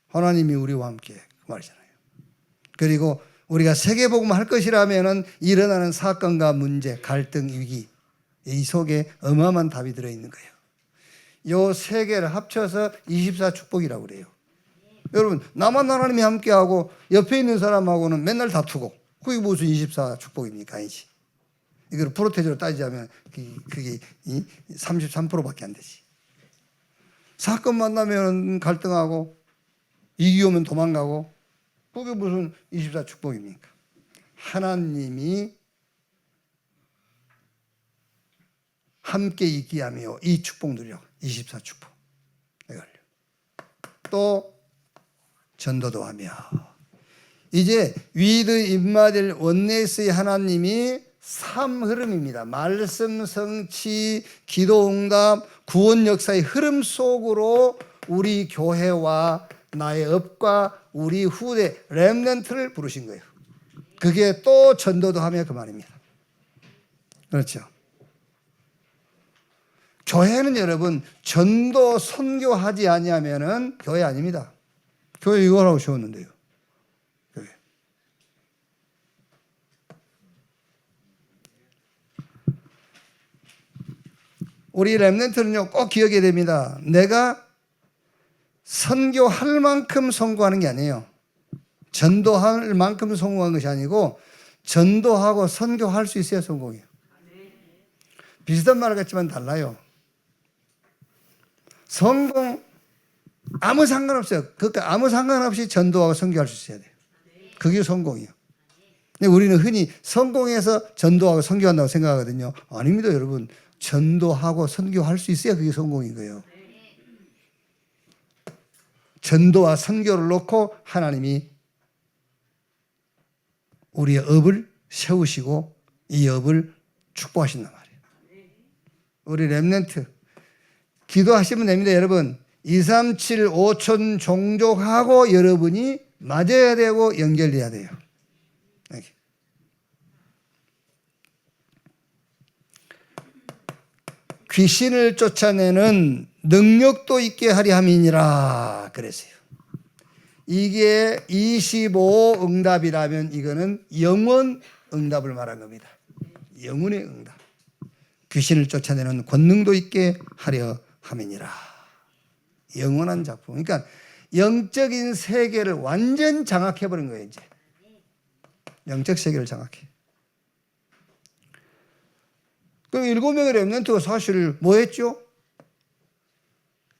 하나님이 우리와 함께 그 말이잖아요. 그리고 우리가 세계복음을 할 것이라면은 일어나는 사건과 문제, 갈등, 위기 이 속에 어마어마한 답이 들어있는 거예요. 요 세 개를 합쳐서 24 축복이라고 그래요. 여러분 나만 하나님이 함께하고 옆에 있는 사람하고는 맨날 다투고 그게 무슨 24 축복입니까? 아니지. 이걸 프로테이저로 따지자면 그게 33%밖에 안 되지. 사건 만나면 갈등하고 이기 오면 도망가고 그게 무슨 24 축복입니까? 하나님이 함께 있게 하며 이 축복 누려 24 축복. 또 전도도 하며 이제 위드 임마델 원네스의 하나님이 3흐름입니다. 말씀, 성취, 기도 응답, 구원 역사의 흐름 속으로 우리 교회와 나의 업과 우리 후대 렘넌트를 부르신 거예요. 그게 또 전도도 하며 그 말입니다. 그렇죠. 교회는 여러분 전도 선교하지 아니하면은 교회 아닙니다. 교회 이거라고 세웠는데요. 교회. 우리 렘넌트는요 꼭 기억해야 됩니다. 내가 선교할 만큼 선교하는 게 아니에요. 전도할 만큼 선교한 것이 아니고 전도하고 선교할 수 있어야 성공이에요. 비슷한 말 같지만 달라요. 성공 아무 상관없어요. 그러니까 아무 상관없이 전도하고 선교할 수 있어야 돼요. 그게 성공이에요. 근데 우리는 흔히 성공해서 전도하고 선교한다고 생각하거든요. 아닙니다, 여러분. 전도하고 선교할 수 있어야 그게 성공인 거예요. 전도와 선교를 놓고 하나님이 우리의 업을 세우시고 이 업을 축복하신단 말이에요. 우리 렘넌트 기도하시면 됩니다, 여러분. 237 5천 종족하고 여러분이 맞아야 되고 연결돼야 돼요. 이렇게. 귀신을 쫓아내는 능력도 있게 하려 함이니라 그랬어요. 이게 25 응답이라면 이거는 영원 응답을 말한 겁니다. 영혼의 응답. 귀신을 쫓아내는 권능도 있게 하려 함이니라. 영원한 작품. 그러니까 영적인 세계를 완전 장악해버린 거예요, 이제. 영적 세계를 장악해. 그럼 7명의 렘넌트가 사실 뭐 했죠?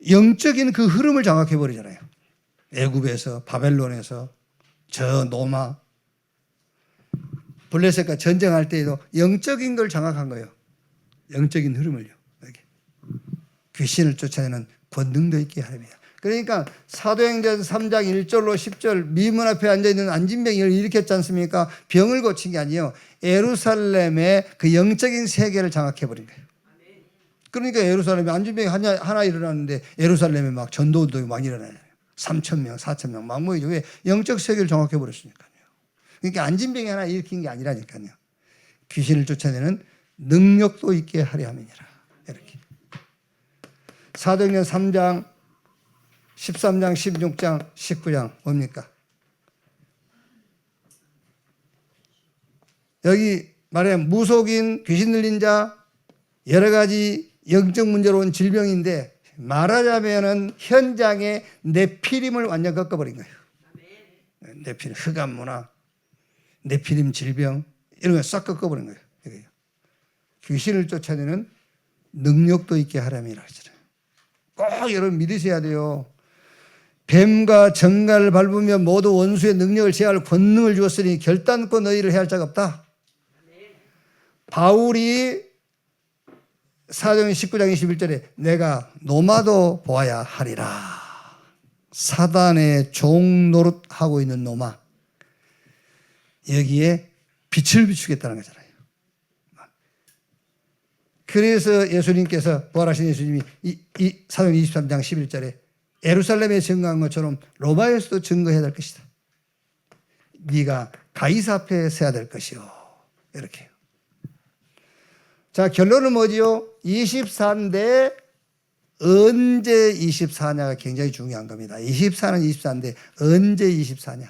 영적인 그 흐름을 장악해버리잖아요. 애굽에서, 바벨론에서, 저 노마, 블레셋과 전쟁할 때에도 영적인 걸 장악한 거예요. 영적인 흐름을요. 이렇게. 귀신을 쫓아내는 권능도 있게 하며. 그러니까 사도행전 3장 1절로 10절 미문 앞에 앉아있는 안진병을 일으켰지 않습니까? 병을 고친 게 아니에요. 예루살렘의 그 영적인 세계를 장악해버린 거예요. 그러니까 예루살렘에 안진병이 하나 일어났는데 예루살렘에 막 전도운동이 막 일어나요. 3,000명, 4,000명 막 모이죠. 왜? 영적 세계를 장악해버렸으니까요. 그러니까 안진병이 하나 일으킨 게 아니라니까요. 귀신을 쫓아내는 능력도 있게 하려 함이니라. 이렇게. 사도행전 3장, 13장, 16장, 19장 뭡니까? 여기 말해 무속인, 귀신 들린 자, 여러 가지 영적 문제로 온 질병인데 말하자면은 현장에 네피림을 완전 꺾어버린 거예요. 네피림, 흑암 문화, 네피림 질병 이런 거 싹 꺾어버린 거예요. 귀신을 쫓아내는 능력도 있게 하람이라 하잖아요. 꼭 여러분 믿으셔야 돼요. 뱀과 정갈을 밟으며 모두 원수의 능력을 제할 권능을 주었으니 결단코 너희를 해할 자가 없다. 바울이 사도행전 19장 21절에 내가 노마도 보아야 하리라. 사단의 종 노릇하고 있는 노마. 여기에 빛을 비추겠다는 거잖아요. 그래서 예수님께서 부활하신 예수님이 이 사도행전 23장 11절에 예루살렘에 증거한 것처럼 로마에서도 증거해야 될 것이다. 네가 가이사 앞에 서야 될 것이요. 이렇게요. 자, 결론은 뭐지요? 24인데 언제 24냐가 굉장히 중요한 겁니다. 24는 24인데 언제 24냐?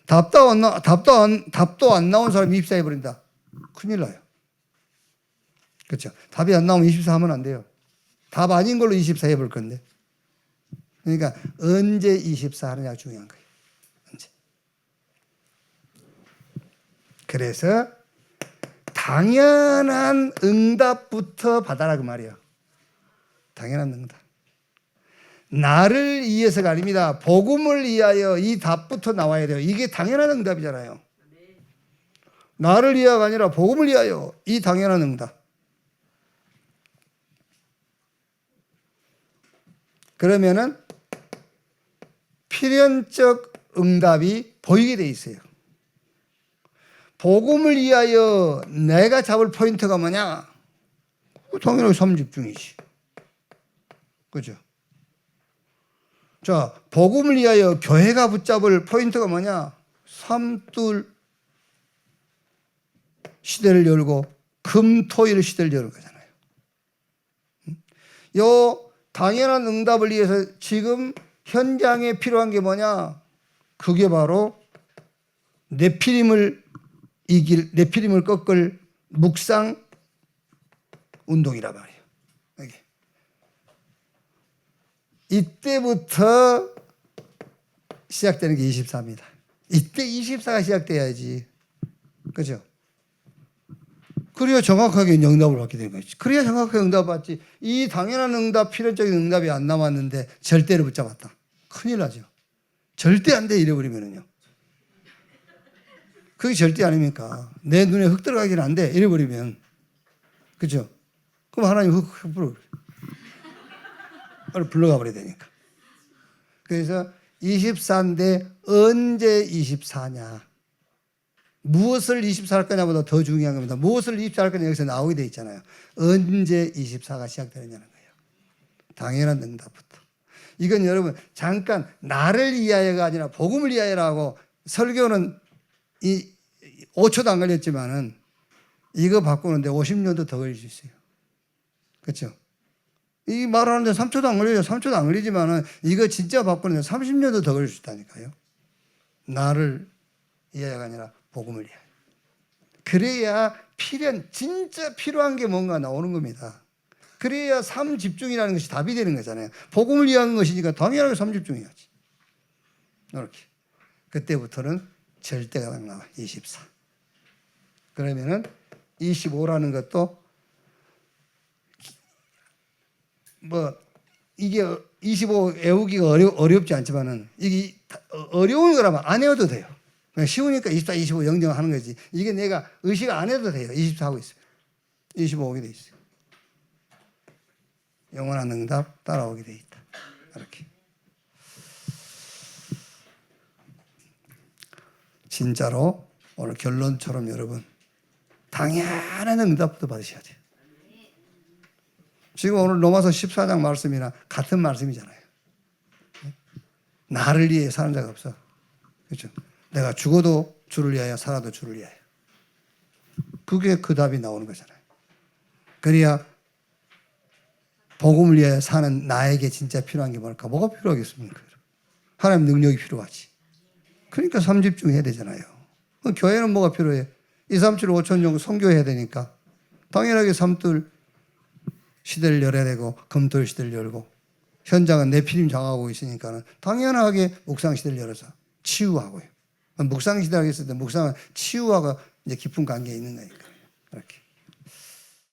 답도 안 나온 사람이 24 해버린다. 큰일 나요. 그렇죠? 답이 안 나오면 24 하면 안 돼요. 답 아닌 걸로 24 해볼 건데. 그러니까 언제 24 하느냐가 중요한 거예요. 언제. 그래서 당연한 응답부터 받아라 그 말이에요. 당연한 응답. 나를 위해서가 아닙니다. 복음을 위하여 이 답부터 나와야 돼요. 이게 당연한 응답이잖아요. 나를 위하여가 아니라 복음을 위하여 이 당연한 응답. 그러면은 필연적 응답이 보이게 돼 있어요. 복음을 위하여 내가 잡을 포인트가 뭐냐? 당연히 삼집중이지. 그죠? 자, 복음을 위하여 교회가 붙잡을 포인트가 뭐냐? 삼둘 시대를 열고 금토일 시대를 여는 거잖아요. 요 당연한 응답을 위해서 지금 현장에 필요한 게 뭐냐? 그게 바로 네피림을 꺾을 묵상 운동이란 말이에요. 이게. 이때부터 시작되는 게 24입니다. 이때 24가 시작돼야지. 그죠? 그래야 정확하게 응답을 받게 되는 거지. 그래야 정확하게 응답 받지. 이 당연한 응답, 필연적인 응답이 안 남았는데 절대를 붙잡았다. 큰일 나죠. 절대 안 돼 이래버리면은요. 그게 절대 아닙니까? 내 눈에 흙 들어가기는 안 돼 이래버리면. 그죠? 그럼 하나님 흙 불러가 버려야 되니까. 그래서 24인데 언제 24냐? 무엇을 24할 거냐보다 더 중요한 겁니다. 무엇을 24할 거냐 여기서 나오게 돼 있잖아요. 언제 24가 시작되느냐는 거예요. 당연한 응답부터. 이건 여러분 잠깐 나를 위하여가 아니라 복음을 위하여라고 설교는 5초도 안 걸렸지만은 이거 바꾸는데 50년도 더 걸릴 수 있어요. 그렇죠? 이 말하는데 3초도 안 걸려요. 3초도 안 걸리지만은 이거 진짜 바꾸는데 30년도 더 걸릴 수 있다니까요. 나를 위하여가 아니라 복음을 위하여. 그래야 진짜 필요한 게 뭔가 나오는 겁니다. 그래야 삶 집중이라는 것이 답이 되는 거잖아요. 복음을 위한 것이니까 당연하게 삶 집중해야지. 이렇게. 그때부터는 절대가 나와. 24. 그러면은 25라는 것도 이게 25 외우기가 어렵지 않지만은 이게 어려운 거라면 안 해도 돼요. 그냥 쉬우니까 24, 25 영정하는 거지. 이게 내가 의식 안 해도 돼요. 24 하고 있어요. 25 오게 돼 있어요. 영원한 응답 따라오게 돼 있다. 이렇게. 진짜로 오늘 결론처럼 여러분 당연한 응답부터 받으셔야 돼요. 지금 오늘 로마서 14장 말씀이나 같은 말씀이잖아요. 나를 위해 사는 자가 없어. 그렇죠? 내가 죽어도 주를 위하여 살아도 주를 위하여. 그게 그 답이 나오는 거잖아요. 그래야 복음을 위하여 사는 나에게 진짜 필요한 게 뭘까? 뭐가 필요하겠습니까? 하나님 능력이 필요하지. 그러니까 삶 집중해야 되잖아요. 교회는 뭐가 필요해? 2, 3, 7, 5천 정도 선교해야 되니까 당연하게 삼들 시대를 열어야 되고 금토일 시대를 열고 현장은 네피림 장하고 있으니까는 당연하게 묵상 시대를 열어서 치유하고요. 묵상 시대라고 했을 때 묵상은 치유하고 이제 깊은 관계에 있는 거니까 이렇게.